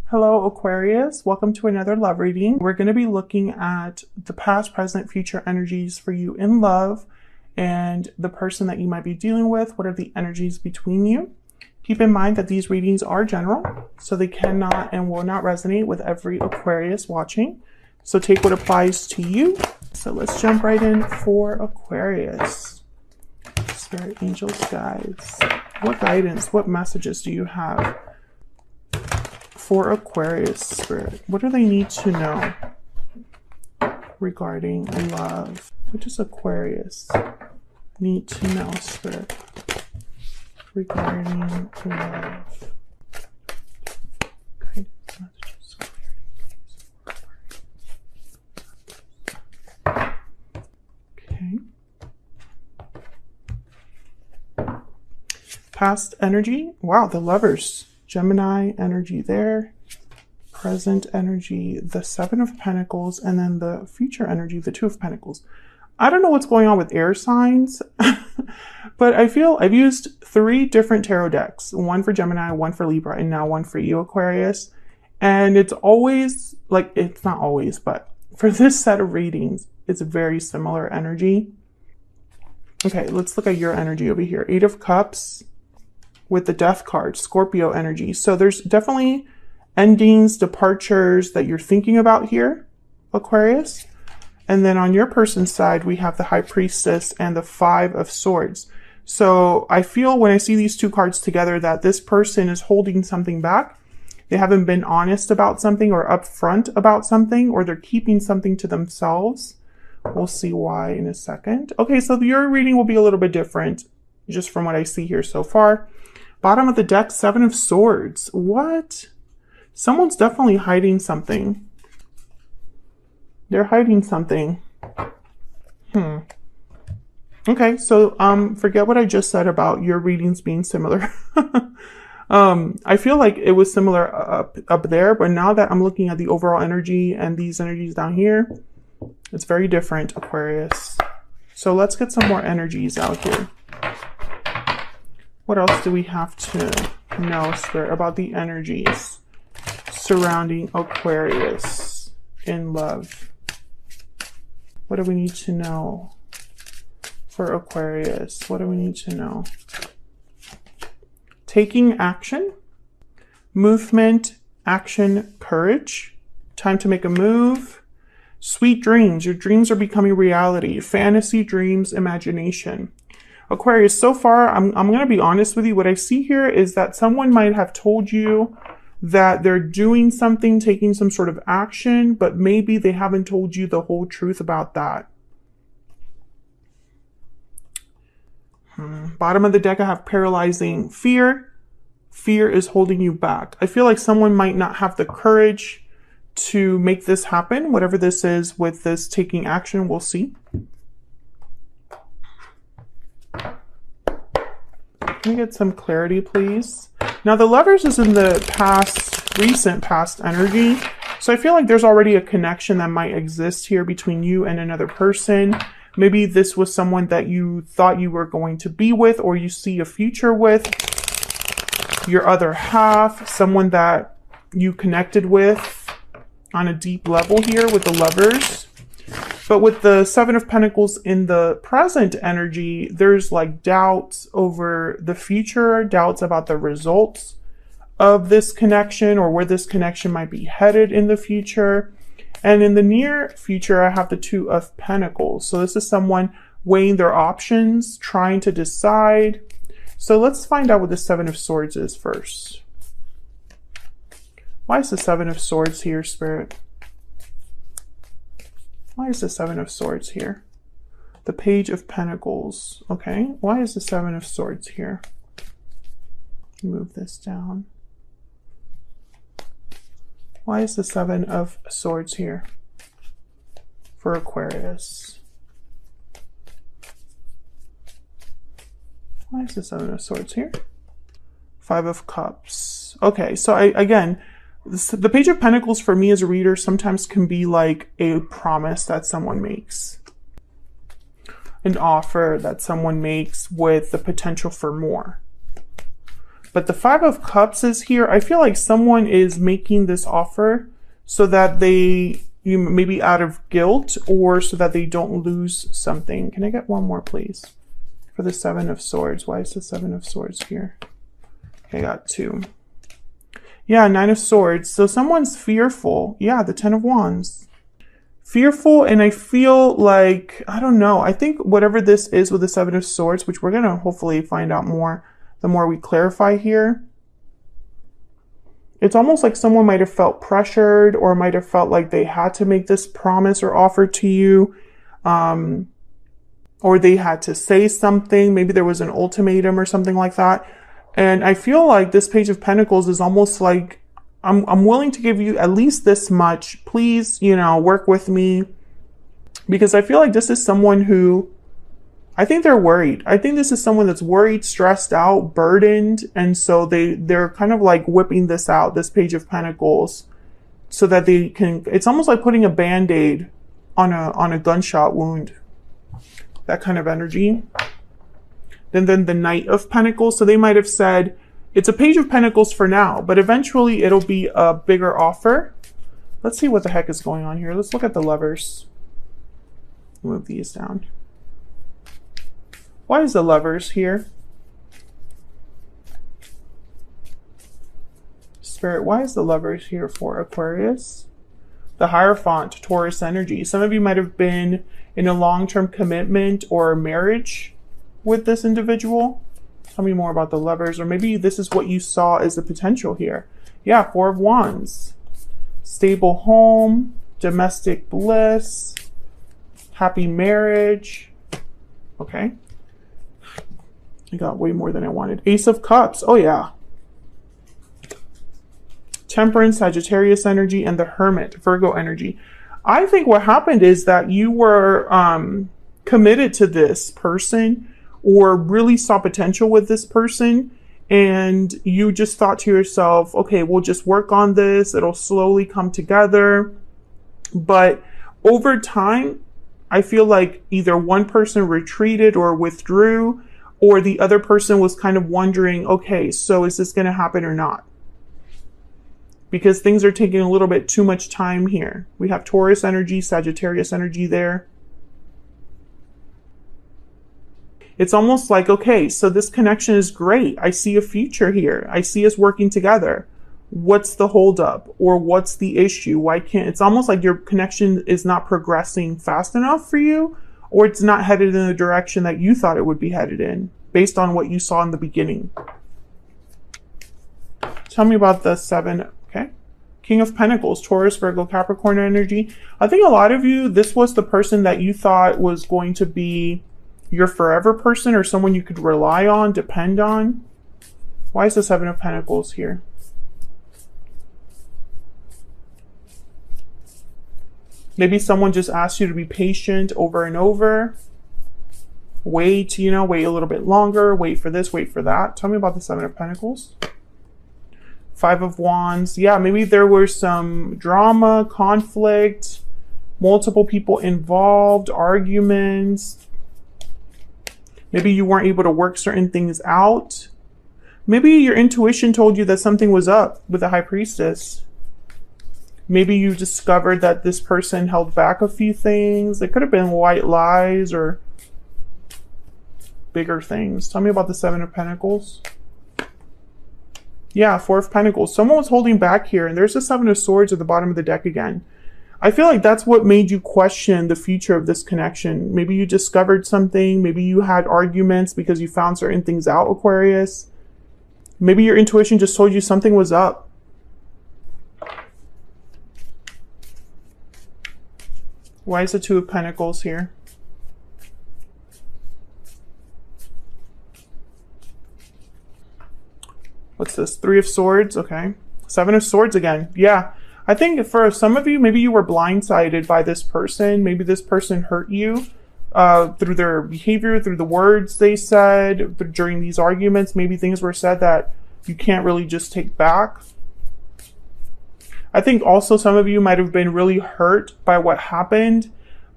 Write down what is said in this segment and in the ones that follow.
Hello, Aquarius. Welcome to another love reading. We're going to be looking at the past, present, future energies for you in love and the person that you might be dealing with. What are the energies between you? Keep in mind that these readings are general, so they cannot and will not resonate with every Aquarius watching. So take what applies to you. So let's jump right in for Aquarius. Spirit, angels, guides. What guidance, what messages do you have for Aquarius, Spirit? What do they need to know regarding love? What does Aquarius need to know, Spirit, regarding love? Guidance, messages, clarity. Okay. Past energy. Wow, the Lovers. Gemini energy there, present energy, the Seven of Pentacles, and then the future energy, the Two of Pentacles. I don't know what's going on with air signs, but I feel I've used 3 different tarot decks, one for Gemini, one for Libra, and now one for you, Aquarius. And it's always, like, it's not always, but for this set of readings, it's very similar energy. Okay, let's look at your energy over here. 8 of Cups. With the Death card, Scorpio energy. So there's definitely endings, departures that you're thinking about here, Aquarius. And then on your person's side, we have the High Priestess and the 5 of Swords. So I feel when I see these 2 cards together that this person is holding something back. They haven't been honest about something or upfront about something, or they're keeping something to themselves. We'll see why in a second. Okay, so your reading will be a little bit different just from what I see here so far. Bottom of the deck, 7 of Swords. What? Someone's definitely hiding something. They're hiding something. Okay, so forget what I just said about your readings being similar. I feel like it was similar up there, but now that I'm looking at the overall energy and these energies down here, it's very different, Aquarius. So let's get some more energies out here. What else do we have to know, Spirit, about the energies surrounding Aquarius in love? What do we need to know for Aquarius? What do we need to know? Taking action, movement, action, courage, time to make a move, sweet dreams. Your dreams are becoming reality, fantasy, dreams, imagination. Aquarius, so far, I'm going to be honest with you. What I see here is that someone might have told you that they're doing something, taking some sort of action, but maybe they haven't told you the whole truth about that. Bottom of the deck, I have paralyzing fear. Fear is holding you back. I feel like someone might not have the courage to make this happen. Whatever this is with this taking action, we'll see. Can we get some clarity, please? Now, the Lovers is in the past, recent past energy. So I feel like there's already a connection that might exist here between you and another person. Maybe this was someone that you thought you were going to be with, or you see a future with. Your other half, someone that you connected with on a deep level here with the Lovers. But with the 7 of Pentacles in the present energy, there's like doubts over the future, doubts about the results of this connection or where this connection might be headed in the future. And in the near future, I have the 2 of Pentacles. So this is someone weighing their options, trying to decide. So let's find out what the 7 of Swords is first. Why is the 7 of Swords here, Spirit? Why is the 7 of Swords here? The Page of Pentacles. Okay, why is the 7 of Swords here? Move this down. Why is the 7 of Swords here for Aquarius? Why is the 7 of Swords here? 5 of Cups. Okay, so again, the Page of Pentacles for me as a reader sometimes can be like a promise that someone makes. An offer that someone makes with the potential for more. But the Five of Cups is here. I feel like someone is making this offer so that they, maybe out of guilt, or so that they don't lose something. Can I get one more, please? For the Seven of Swords. Why is the Seven of Swords here? Okay, I got two. Yeah, Nine of Swords. So someone's fearful. Yeah, the Ten of Wands. Fearful, and I feel like, I don't know. I think whatever this is with the Seven of Swords, which we're going to hopefully find out more the more we clarify here. It's almost like someone might have felt pressured, or might have felt like they had to make this promise or offer to you. Or they had to say something. Maybe there was an ultimatum or something like that. And I feel like this Page of Pentacles is almost like, I'm willing to give you at least this much. Please, work with me. Because I feel like this is someone who, I think they're worried. I think this is someone that's worried, stressed out, burdened. And so they're kind of like whipping this out, this Page of Pentacles, so that they can, it's almost like putting a Band-Aid on a gunshot wound. That kind of energy. Then the Knight of Pentacles. So they might have said, it's a Page of Pentacles for now, but eventually it'll be a bigger offer. Let's see what the heck is going on here. Let's look at the Lovers. Move these down. Why is the Lovers here? Spirit, why is the Lovers here for Aquarius? The Hierophant, Taurus energy. Some of you might have been in a long-term commitment or marriage with this individual. Tell me more about the Lovers, or maybe this is what you saw as the potential here. Yeah, Four of Wands. Stable home, domestic bliss, happy marriage. Okay. I got way more than I wanted. Ace of Cups. Oh, yeah. Temperance, Sagittarius energy, and the Hermit, Virgo energy. I think what happened is that you were committed to this person, or really saw potential with this person, and you just thought to yourself, okay, we'll just work on this. It'll slowly come together. But over time, I feel like either one person retreated or withdrew, or the other person was kind of wondering, okay, so is this going to happen or not? Because things are taking a little bit too much time here. We have Taurus energy, Sagittarius energy there. It's almost like, okay, so this connection is great. I see a future here. I see us working together. What's the holdup, or what's the issue? Why can't, it's almost like your connection is not progressing fast enough for you, or it's not headed in the direction that you thought it would be headed in, based on what you saw in the beginning. Tell me about the Seven, okay? King of Pentacles, Taurus, Virgo, Capricorn energy. I think a lot of you, this was the person that you thought was going to be your forever person, or someone you could rely on, depend on. Why is the Seven of Pentacles here? Maybe someone just asked you to be patient over and over. Wait, wait a little bit longer. Wait for this, wait for that. Tell me about the Seven of Pentacles. Five of Wands. Yeah, maybe there was some drama, conflict, multiple people involved, arguments. Maybe you weren't able to work certain things out. Maybe your intuition told you that something was up with the High Priestess. Maybe you discovered that this person held back a few things. It could have been white lies or bigger things. Tell me about the Seven of Pentacles. Yeah, Four of Pentacles. Someone was holding back here, and there's the Seven of Swords at the bottom of the deck again. I feel like that's what made you question the future of this connection. Maybe you discovered something. Maybe you had arguments because you found certain things out, Aquarius. Maybe your intuition just told you something was up. Why is the Two of Pentacles here? What's this? Three of Swords. Okay. Seven of Swords again. Yeah. I think for some of you, maybe you were blindsided by this person. Maybe this person hurt you through their behavior, through the words they said during these arguments. Maybe things were said that you can't really just take back. I think also some of you might have been really hurt by what happened,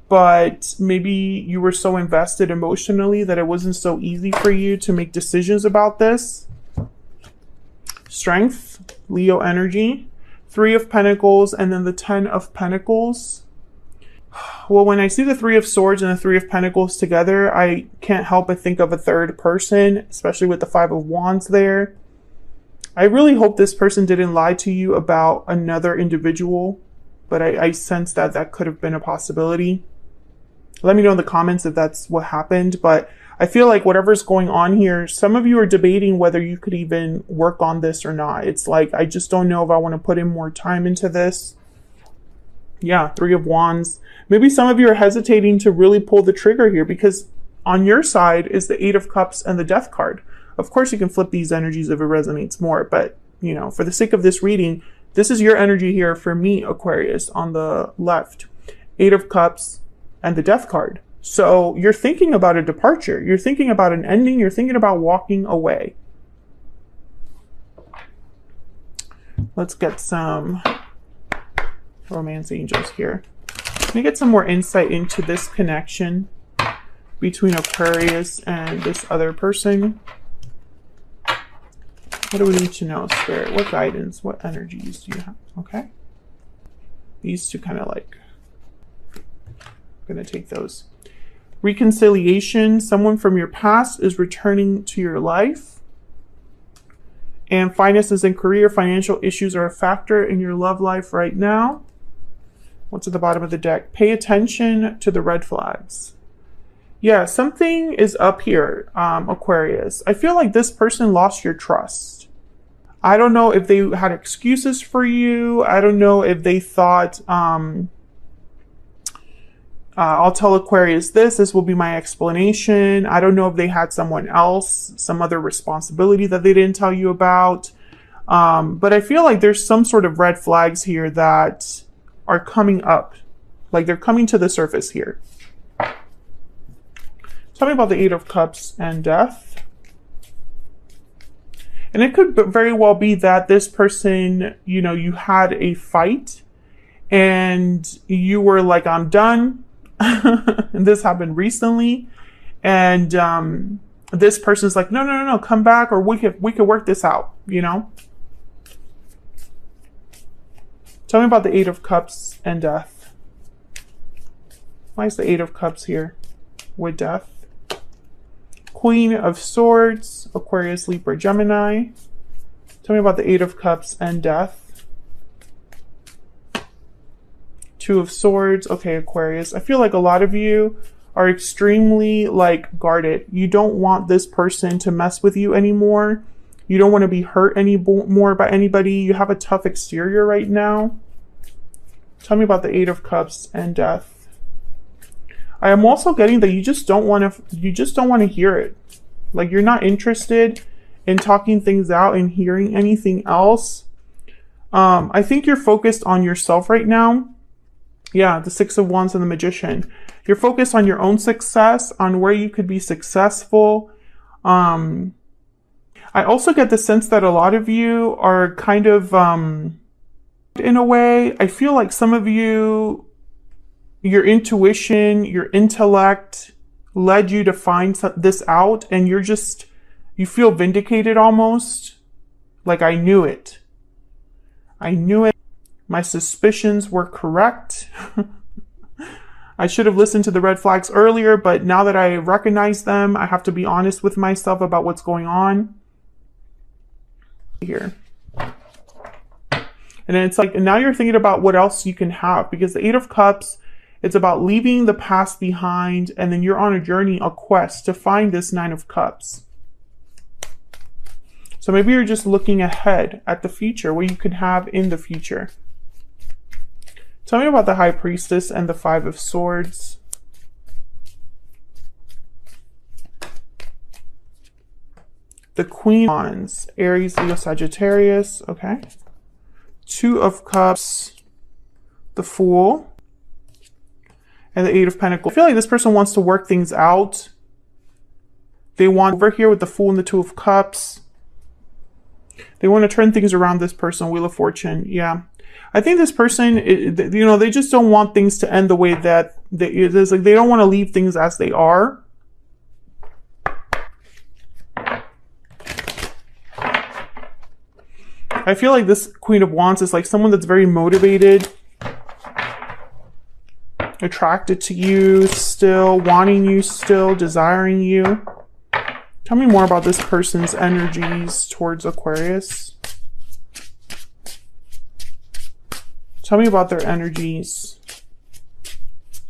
but maybe you were so invested emotionally that it wasn't so easy for you to make decisions about this. Strength, Leo energy. 3 of Pentacles, and then the 10 of Pentacles. Well, when I see the 3 of Swords and the 3 of Pentacles together, I can't help but think of a third person, especially with the 5 of Wands there. I really hope this person didn't lie to you about another individual, but I sense that that could have been a possibility. Let me know in the comments if that's what happened, but I feel like whatever's going on here, some of you are debating whether you could even work on this or not. It's like, I just don't know if I want to put in more time into this. Yeah, 3 of Wands. Maybe some of you are hesitating to really pull the trigger here because on your side is the 8 of Cups and the Death card. Of course, you can flip these energies if it resonates more, but you know, for the sake of this reading, this is your energy here for me, Aquarius, on the left. 8 of Cups and the Death card. So you're thinking about a departure. You're thinking about an ending. You're thinking about walking away. Let's get some romance angels here. Let me get some more insight into this connection between Aquarius and this other person. What do we need to know, Spirit? What guidance, what energies do you have? Okay. These two kind of like, I'm going to take those. Reconciliation, someone from your past is returning to your life. And finances and career, financial issues are a factor in your love life right now. What's at the bottom of the deck? Pay attention to the red flags. Yeah, something is up here, Aquarius. I feel like this person lost your trust. I don't know if they had excuses for you. I don't know if they thought, I'll tell Aquarius this will be my explanation. I don't know if they had someone else, some other responsibility that they didn't tell you about. But I feel like there's some sort of red flags here that are coming up. Like they're coming to the surface here. Tell me about the 8 of Cups and Death. And it could very well be that this person, you know, you had a fight and you were like, I'm done. And this happened recently. And this person's like, no, come back, or we could work this out, you know? Tell me about the 8 of Cups and Death. Why is the 8 of Cups here with Death? Queen of Swords, Aquarius, Libra, Gemini. Tell me about the 8 of Cups and Death. 2 of Swords. Okay, Aquarius. I feel like a lot of you are extremely like guarded. You don't want this person to mess with you anymore. You don't want to be hurt anymore by anybody. You have a tough exterior right now. Tell me about the 8 of Cups and Death. I am also getting that you just don't want to hear it. Like you're not interested in talking things out and hearing anything else. I think you're focused on yourself right now. Yeah, the 6 of Wands and the Magician. You're focused on your own success, on where you could be successful. I also get the sense that a lot of you are kind of, in a way, I feel like some of you, your intuition, your intellect led you to find this out, and you feel vindicated almost. Like, I knew it. I knew it. My suspicions were correct. I should have listened to the red flags earlier, but now that I recognize them, I have to be honest with myself about what's going on here. And then it's like, and now you're thinking about what else you can have, because the 8 of Cups, it's about leaving the past behind, and then you're on a journey, a quest to find this 9 of Cups. So maybe you're just looking ahead at the future, what you could have in the future. Tell me about the High Priestess and the 5 of Swords. The Queen of Wands, Aries, Leo, Sagittarius. Okay. 2 of Cups, the Fool, and the 8 of Pentacles. I feel like this person wants to work things out. They want, over here with the Fool and the 2 of Cups, they want to turn things around. This person, Wheel of Fortune. Yeah. I think this person, you know, they just don't want things to end the way that it is. Like, they don't want to leave things as they are. I feel like this Queen of Wands is like someone that's very motivated, attracted to you still, wanting you still, desiring you. Tell me more about this person's energies towards Aquarius. Tell me about their energies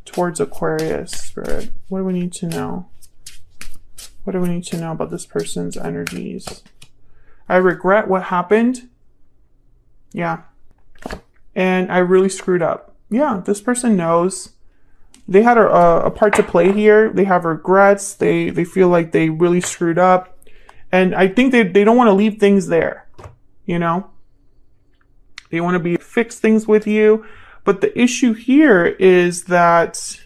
towards Aquarius, Spirit. What do we need to know? What do we need to know about this person's energies? I regret what happened. Yeah. And I really screwed up. Yeah, this person knows. They had a part to play here. They have regrets. They feel like they really screwed up. And I think they don't want to leave things there. You know? They want to fix things with you. But the issue here is that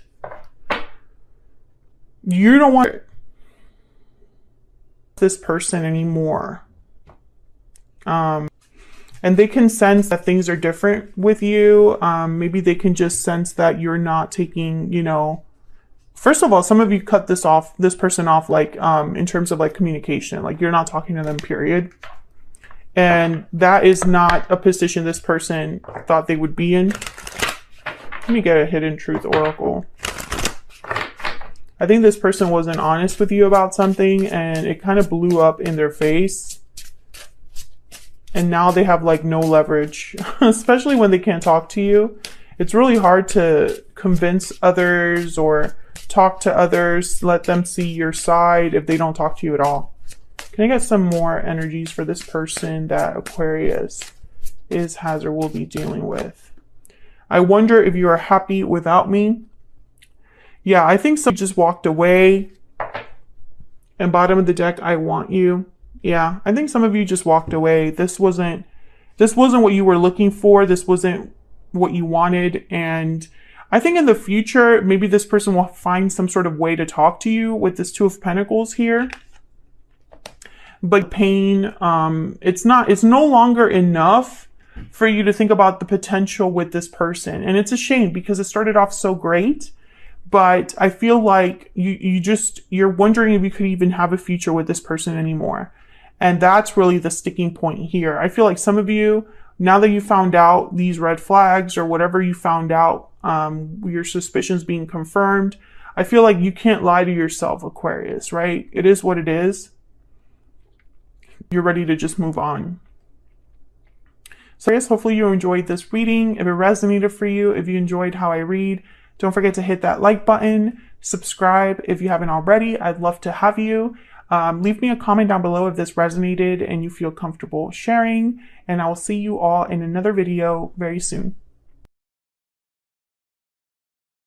you don't want this person anymore. And they can sense that things are different with you. Maybe they can just sense that you're not taking, you know, first of all, some of you cut this person off, like, in terms of like communication, like you're not talking to them, period. And that is not a position this person thought they would be in. Let me get a hidden truth oracle. I think this person wasn't honest with you about something and it kind of blew up in their face. And now they have like no leverage, especially when they can't talk to you. It's really hard to convince others or talk to others, let them see your side if they don't talk to you at all. Can I get some more energies for this person that Aquarius has, or will be dealing with? I wonder if you are happy without me. Yeah, I think some just walked away. And bottom of the deck, I want you. Yeah, I think some of you just walked away. This wasn't what you were looking for. This wasn't what you wanted. And I think in the future, maybe this person will find some sort of way to talk to you with this Two of Pentacles here. But pain, it's no longer enough for you to think about the potential with this person. And it's a shame because it started off so great. But I feel like you're wondering if you could even have a future with this person anymore. And that's really the sticking point here. I feel like some of you, now that you found out these red flags or whatever you found out, your suspicions being confirmed, I feel like you can't lie to yourself, Aquarius, right? It is what it is. You're ready to just move on. So I guess hopefully you enjoyed this reading. If it resonated for you, if you enjoyed how I read, don't forget to hit that like button, subscribe if you haven't already. I'd love to have you. Leave me a comment down below if this resonated and you feel comfortable sharing, and I will see you all in another video very soon.